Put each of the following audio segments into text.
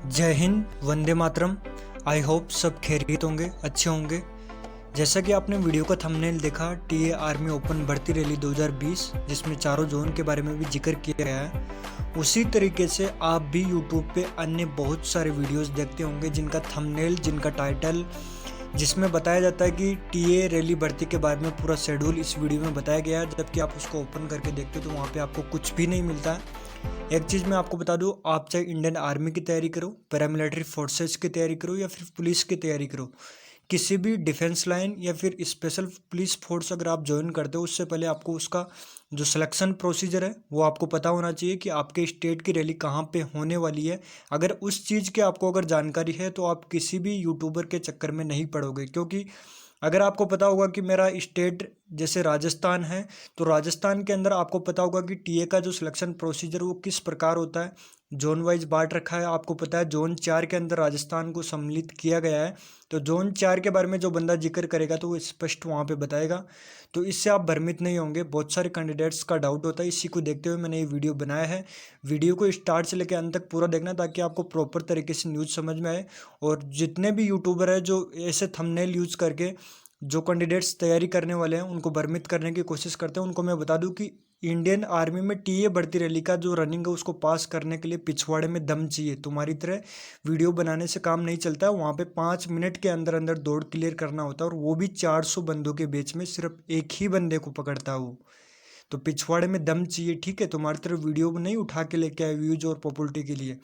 जय Hind, Vande Mataram. I hope सब खैरियत होंगे, अच्छे होंगे। जैसा कि आपने वीडियो का थंबनेल देखा, टीए आर्मी ओपन भर्ती रैली 2020 जिसमें चारों जोन के बारे में भी जिक्र किया गया है, उसी तरीके से आप भी यूट्यूब पे अन्य बहुत सारे वीडियोस देखते होंगे जिनका थंबनेल, जिनका टाइटल, जिसमें बताया जाता है कि टीए रैली भर्ती के बारे में पूरा शेड्यूल इस वीडियो में बताया गया है। जबकि आप उसको ओपन करके देखते हो तो वहाँ पे आपको कुछ भी नहीं मिलता है। एक चीज़ मैं आपको बता दूं, आप चाहे इंडियन आर्मी की तैयारी करो, पैरामिलिट्री फोर्सेस की तैयारी करो या फिर पुलिस की तैयारी करो, किसी भी डिफेंस लाइन या फिर स्पेशल पुलिस फोर्स अगर आप ज्वाइन करते हो, उससे पहले आपको उसका जो सिलेक्शन प्रोसीजर है वो आपको पता होना चाहिए कि आपके स्टेट की रैली कहाँ पे होने वाली है। अगर उस चीज़ की आपको अगर जानकारी है तो आप किसी भी यूट्यूबर के चक्कर में नहीं पड़ोगे। क्योंकि अगर आपको पता होगा कि मेरा स्टेट जैसे राजस्थान है, तो राजस्थान के अंदर आपको पता होगा कि टीए का जो सिलेक्शन प्रोसीजर वो किस प्रकार होता है। जोन वाइज बांट रखा है, आपको पता है जोन 4 के अंदर राजस्थान को सम्मिलित किया गया है। तो जोन 4 के बारे में जो बंदा जिक्र करेगा तो वो स्पष्ट वहाँ पे बताएगा। तो इससे आप भ्रमित नहीं होंगे। बहुत सारे कैंडिडेट्स का डाउट होता है, इसी को देखते हुए मैंने ये वीडियो बनाया है। वीडियो को स्टार्ट से लेकर अंत तक पूरा देखना ताकि आपको प्रॉपर तरीके से न्यूज़ समझ में आए। और जितने भी यूट्यूबर है जो ऐसे थंबनेल यूज़ करके जो कैंडिडेट्स तैयारी करने वाले हैं उनको भ्रमित करने की कोशिश करते हैं, उनको मैं बता दूं कि इंडियन आर्मी में टीए भर्ती रैली का जो रनिंग है उसको पास करने के लिए पिछवाड़े में दम चाहिए। तुम्हारी तरह वीडियो बनाने से काम नहीं चलता है। वहाँ पे 5 मिनट के अंदर अंदर दौड़ क्लियर करना होता है, और वो भी 400 बंदों के बीच में सिर्फ एक ही बंदे को पकड़ता है वो। तो पिछवाड़े में दम चाहिए, ठीक है। तुम्हारी तरफ वीडियो नहीं उठा के लेके आए व्यूज और पॉपुलरिटी के लिए।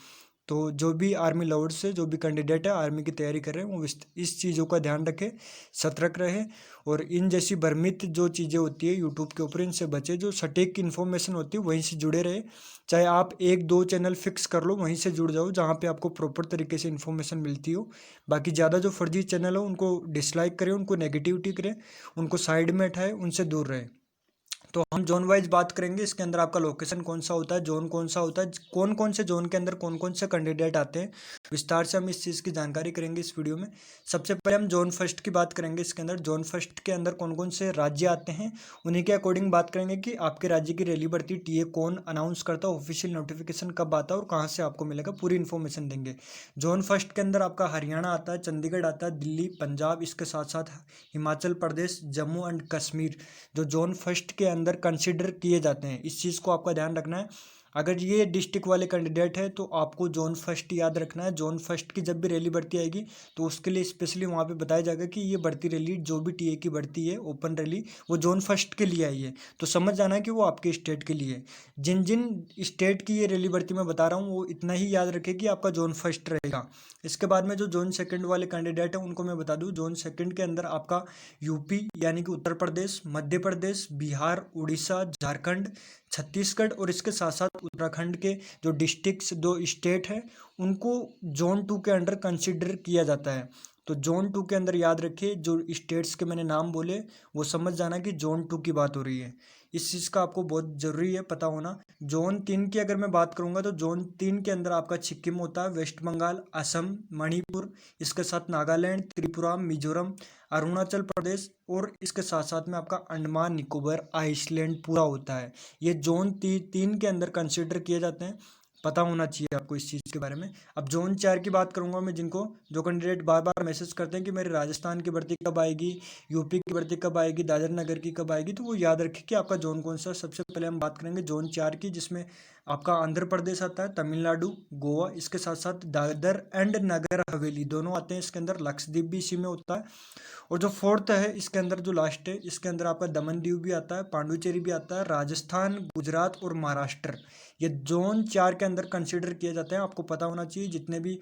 तो जो भी आर्मी लवर्स है, जो भी कैंडिडेट है आर्मी की तैयारी कर रहे हैं, वो इस चीज़ों का ध्यान रखें, सतर्क रहे। और इन जैसी भ्रमित जो चीज़ें होती है यूट्यूब के ऊपर, इनसे बचे। जो सटीक इन्फॉर्मेशन होती है वहीं से जुड़े रहे। चाहे आप एक दो चैनल फिक्स कर लो, वहीं से जुड़ जाओ जहाँ पे आपको प्रॉपर तरीके से इन्फॉर्मेशन मिलती हो। बाकी ज़्यादा जो फर्जी चैनल हो उनको डिसलाइक करें, उनको नेगेटिविटी करें, उनको साइड में हटाए, उनसे दूर रहें। तो हम जोन वाइज बात करेंगे। इसके अंदर आपका लोकेशन कौन सा होता है, जोन कौन सा होता है, कौन कौन से जोन के अंदर कौन कौन से कैंडिडेट आते हैं, विस्तार से हम इस चीज़ की जानकारी करेंगे इस वीडियो में। सबसे पहले हम जोन फर्स्ट की बात करेंगे। इसके अंदर जोन फर्स्ट के अंदर कौन कौन से राज्य आते हैं, उन्हीं के अकॉर्डिंग बात करेंगे कि आपके राज्य की रैली भर्ती टीए कौन अनाउंस करता है, ऑफिशियल नोटिफिकेशन कब आता है और कहाँ से आपको मिलेगा, पूरी इन्फॉर्मेशन देंगे। जोन फर्स्ट के अंदर आपका हरियाणा आता है, चंडीगढ़ आता है, दिल्ली, पंजाब, इसके साथ साथ हिमाचल प्रदेश, जम्मू एंड कश्मीर जो जोन फर्स्ट के अंदर कंसिडर किए जाते हैं। इस चीज़ को आपका ध्यान रखना है। अगर ये डिस्ट्रिक्ट वाले कैंडिडेट है तो आपको जोन फर्स्ट याद रखना है। जोन फर्स्ट की जब भी रैली भर्ती आएगी तो उसके लिए स्पेशली वहाँ पे बताया जाएगा कि ये भर्ती रैली जो भी टीए की भर्ती है ओपन रैली, वो जोन फर्स्ट के लिए आई है। तो समझ जाना है कि वो आपके स्टेट के लिए है। जिन जिन स्टेट की ये रैली भर्ती मैं बता रहा हूँ वो इतना ही याद रखें कि आपका जोन फर्स्ट रहेगा। इसके बाद में जो जोन सेकंड वाले कैंडिडेट हैं उनको मैं बता दूं, जोन सेकंड के अंदर आपका यूपी यानी कि उत्तर प्रदेश, मध्य प्रदेश, बिहार, उड़ीसा, झारखंड, छत्तीसगढ़ और इसके साथ साथ उत्तराखंड के जो डिस्ट्रिक्ट्स, दो स्टेट हैं, उनको जोन 2 के अंडर कंसिडर किया जाता है। तो जोन 2 के अंदर याद रखिए, जो स्टेट्स के मैंने नाम बोले वो समझ जाना कि जोन 2 की बात हो रही है। इस चीज़ का आपको बहुत ज़रूरी है पता होना। जोन 3 की अगर मैं बात करूंगा तो जोन 3 के अंदर आपका सिक्किम होता है, वेस्ट बंगाल, असम, मणिपुर, इसके साथ नागालैंड, त्रिपुरा, मिजोरम, अरुणाचल प्रदेश और इसके साथ साथ में आपका अंडमान निकोबार आइसलैंड पूरा होता है। ये जोन 3 के अंदर कंसिडर किए जाते हैं। पता होना चाहिए आपको इस चीज़ के बारे में। अब जोन 4 की बात करूंगा मैं, जिनको जो कैंडिडेट बार बार मैसेज करते हैं कि मेरे राजस्थान की भर्ती कब आएगी, यूपी की भर्ती कब आएगी, दादर नगर की कब आएगी, तो वो याद रखें कि आपका जोन कौन सा। सबसे पहले हम बात करेंगे जोन 4 की, जिसमें आपका आंध्र प्रदेश आता है, तमिलनाडु, गोवा, इसके साथ साथ दादर एंड नगर हवेली दोनों आते हैं इसके अंदर, लक्षद्वीप भी इसी में होता है। और जो फोर्थ है इसके अंदर, जो लास्ट है इसके अंदर, आपका दमन दीव भी आता है, पांडुचेरी भी आता है, राजस्थान, गुजरात और महाराष्ट्र, ये जोन 4 के अंदर कंसिडर किए जाते हैं। आपको पता होना चाहिए जितने भी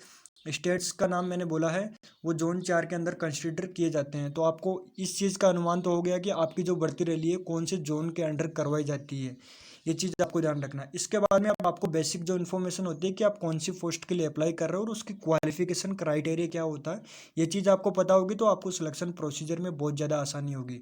स्टेट्स का नाम मैंने बोला है वो जोन 4 के अंदर कंसिडर किए जाते हैं। तो आपको इस चीज़ का अनुमान तो हो गया कि आपकी जो भर्ती रैली है कौन से जोन के अंडर करवाई जाती है। ये चीज़ आपको ध्यान रखना है। इसके बाद में अब आपको बेसिक जो इन्फॉर्मेशन होती है कि आप कौन सी पोस्ट के लिए अप्लाई कर रहे हो और उसकी क्वालिफिकेशन क्राइटेरिया क्या होता है, ये चीज़ आपको पता होगी तो आपको सिलेक्शन प्रोसीजर में बहुत ज़्यादा आसानी होगी।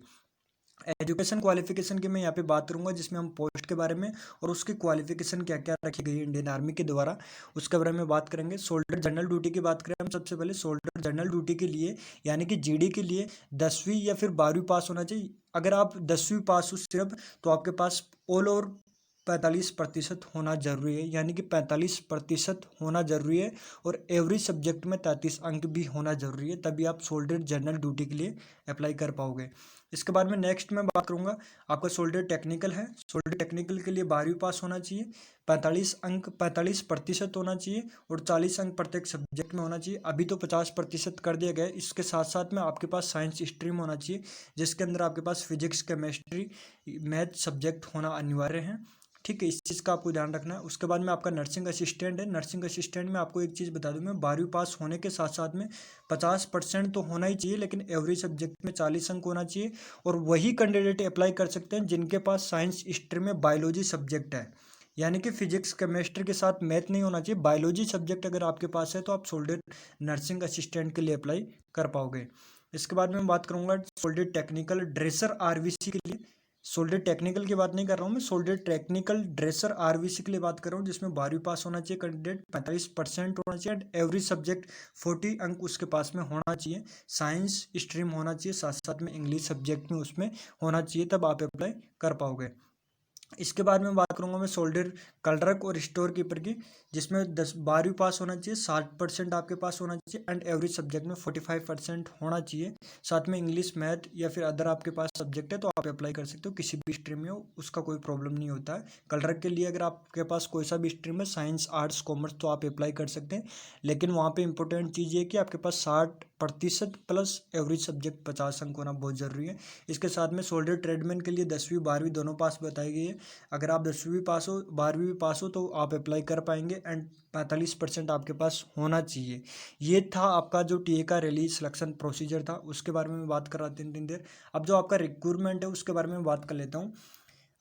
एजुकेशन क्वालिफिकेशन की मैं यहाँ पे बात करूंगा, जिसमें हम पोस्ट के बारे में और उसकी क्वालिफिकेशन क्या क्या रखी गई है इंडियन आर्मी के द्वारा उसके बारे में बात करेंगे। सोल्डर जनरल ड्यूटी की बात करें हम, सबसे पहले सोल्डर जनरल ड्यूटी के लिए यानी कि जीडी के लिए 10वीं या फिर 12वीं पास होना चाहिए। अगर आप 10वीं पास हो सिर्फ, तो आपके पास ऑल ओवर 45% होना ज़रूरी है, यानी कि 45% होना ज़रूरी है और एवरी सब्जेक्ट में 33 अंक भी होना ज़रूरी है, तभी आप सोल्डेड जनरल ड्यूटी के लिए अप्लाई कर पाओगे। इसके बाद में नेक्स्ट मैं बात करूँगा, आपका सोल्डेड टेक्निकल है। सोल्डेड टेक्निकल के लिए 12वीं पास होना चाहिए, 45% होना चाहिए और 40 अंक प्रत्येक सब्जेक्ट में होना चाहिए। अभी तो 50% कर दिया गया है। इसके साथ साथ में आपके पास साइंस स्ट्रीम होना चाहिए, जिसके अंदर आपके पास फिजिक्स, केमिस्ट्री, मैथ सब्जेक्ट होना अनिवार्य है। ठीक है, इस चीज़ का आपको ध्यान रखना है। उसके बाद में आपका नर्सिंग असिस्टेंट है। नर्सिंग असिस्टेंट में आपको एक चीज़ बता दूं मैं, 12वीं पास होने के साथ साथ में 50% तो होना ही चाहिए, लेकिन एवरी सब्जेक्ट में 40 अंक होना चाहिए। और वही कैंडिडेट अप्लाई कर सकते हैं जिनके पास साइंस स्ट्रीम में बायोलॉजी सब्जेक्ट है, यानी कि फिजिक्स केमिस्ट्री के साथ मैथ नहीं होना चाहिए। बायोलॉजी सब्जेक्ट अगर आपके पास है तो आप सोल्डेड नर्सिंग असिस्टेंट के लिए अप्लाई कर पाओगे। इसके बाद में बात करूंगा सोल्डेड टेक्निकल ड्रेसर आरवीसी के लिए। सोल्डेड टेक्निकल की बात नहीं कर रहा हूँ मैं, सोल्डेड टेक्निकल ड्रेसर आरवीसी के लिए बात कर रहा हूँ, जिसमें 12वीं पास होना चाहिए कैंडिडेट, 45% होना चाहिए एंड एवरी सब्जेक्ट 40 अंक उसके पास में होना चाहिए। साइंस स्ट्रीम होना चाहिए, साथ साथ में इंग्लिश सब्जेक्ट में उसमें होना चाहिए, तब आप अप्लाई कर पाओगे। इसके बाद में बात करूंगा मैं सोल्डर क्लर्क और स्टोर कीपर की, जिसमें 12वीं पास होना चाहिए, 60% आपके पास होना चाहिए एंड एवरी सब्जेक्ट में 45% होना चाहिए। साथ में इंग्लिश, मैथ या फिर अदर आपके पास सब्जेक्ट है तो आप अप्लाई कर सकते हो, किसी भी स्ट्रीम में हो उसका कोई प्रॉब्लम नहीं होता है। क्लर्क के लिए अगर आपके पास कोई सा भी स्ट्रीम है, साइंस, आर्ट्स, कॉमर्स, तो आप अप्लाई कर सकते हैं। लेकिन वहाँ पर इंपॉर्टेंट चीज़ ये है कि आपके पास 60% प्लस एवरेज सब्जेक्ट 50 अंक होना बहुत ज़रूरी है। इसके साथ में सोल्डर ट्रेडमैन के लिए 10वीं 12वीं दोनों पास बताई गई है। अगर आप 10वीं भी पास हो, 12वीं भी पास हो, तो आप अप्लाई कर पाएंगे एंड 45% आपके पास होना चाहिए। ये था आपका जो टीए का रैली सिलेक्शन प्रोसीजर था, उसके बारे में बात कर रहा था तीन देर। अब जो आपका रिक्रूटमेंट है उसके बारे में बात कर लेता हूँ।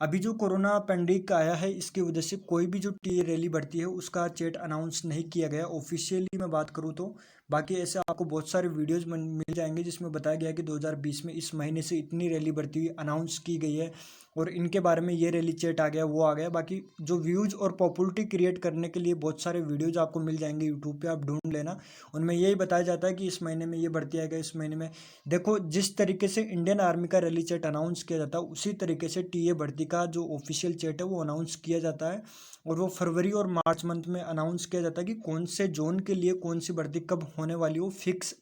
अभी जो कोरोना पेंडेमिक आया है, इसकी वजह से कोई भी जो टीए रैली बढ़ती है उसका चेट अनाउंस नहीं किया गया ऑफिशियली मैं बात करूँ तो। बाकी ऐसे आपको बहुत सारे वीडियोस मिल जाएंगे जिसमें बताया गया है कि 2020 में इस महीने से इतनी रैली बढ़ती हुई अनाउंस की गई है और इनके बारे में ये रैली चेट आ गया, वो आ गया। बाकी जो व्यूज़ और पॉपुलरिटी क्रिएट करने के लिए बहुत सारे वीडियोज़ आपको मिल जाएंगे यूट्यूब पे, आप ढूंढ लेना। उनमें यही बताया जाता है कि इस महीने में ये बढ़ती आएगा, इस महीने में। देखो, जिस तरीके से इंडियन आर्मी का रैली चेट अनाउंस किया जाता है, उसी तरीके से टीए भर्ती का जो ऑफिशियल चेट है वो अनाउंस किया जाता है और वो फरवरी और मार्च मंथ में अनाउंस किया जाता है कि कौन से जोन के लिए कौन सी भर्ती कब होने वाली हो। फिक्स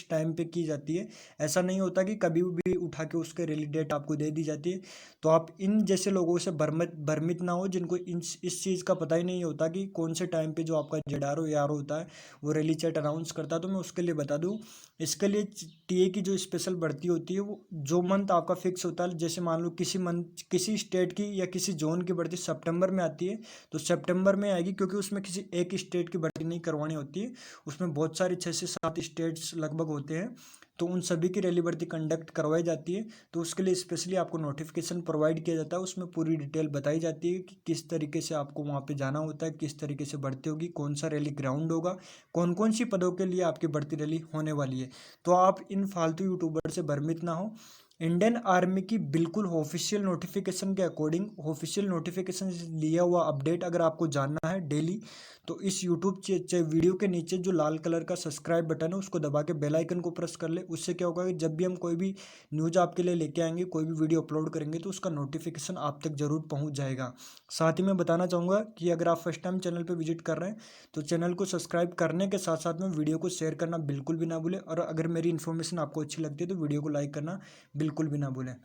टाइम पे की जाती है। ऐसा नहीं होता कि कभी भी उठा के उसके रैली डेट आपको दे दी जाती है। तो आप इन जैसे लोगों से भ्रमित ना हो जिनको इस चीज़ का पता ही नहीं होता कि कौन से टाइम पे जो आपका जेडारो यारो होता है वो रैली चेट अनाउंस करता है। तो मैं उसके लिए बता दूँ, इसके लिए टीए की जो स्पेशल भर्ती होती है वो जो मंथ आपका फिक्स होता है, जैसे मान लो किसी मंथ किसी स्टेट की या किसी जोन की भर्ती सितंबर में आती है तो सितंबर में आएगी, क्योंकि उसमें किसी एक स्टेट की भर्ती नहीं करवानी होती है, उसमें बहुत सारी 6 से 7 स्टेट्स लगभग होते हैं, तो उन सभी की रैली भर्ती कंडक्ट करवाई जाती है। तो उसके लिए स्पेशली आपको नोटिफिकेशन प्रोवाइड किया जाता है, उसमें पूरी डिटेल बताई जाती है कि किस तरीके से आपको वहाँ पे जाना होता है, किस तरीके से भर्ती होगी, कौन सा रैली ग्राउंड होगा, कौन कौन सी पदों के लिए आपकी भर्ती रैली होने वाली है। तो आप इन फालतू यूट्यूबर से भ्रमित ना हो। इंडियन आर्मी की बिल्कुल ऑफिशियल नोटिफिकेशन के अकॉर्डिंग, ऑफिशियल नोटिफिकेशन से लिया हुआ अपडेट अगर आपको जानना है डेली, तो इस यूट्यूब वीडियो के नीचे जो लाल कलर का सब्सक्राइब बटन है उसको दबा के बेल आइकन को प्रेस कर ले। उससे क्या होगा कि जब भी हम कोई भी न्यूज़ आपके लिए लेके आएंगे, कोई भी वीडियो अपलोड करेंगे, तो उसका नोटिफिकेशन आप तक जरूर पहुंच जाएगा। साथ ही मैं बताना चाहूँगा कि अगर आप फर्स्ट टाइम चैनल पर विजिट कर रहे हैं तो चैनल को सब्सक्राइब करने के साथ साथ में वीडियो को शेयर करना बिल्कुल भी ना भूलें, और अगर मेरी इन्फॉर्मेशन आपको अच्छी लगती है तो वीडियो को लाइक करना बिल्कुल भी ना भूलें।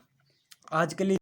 आज के लिए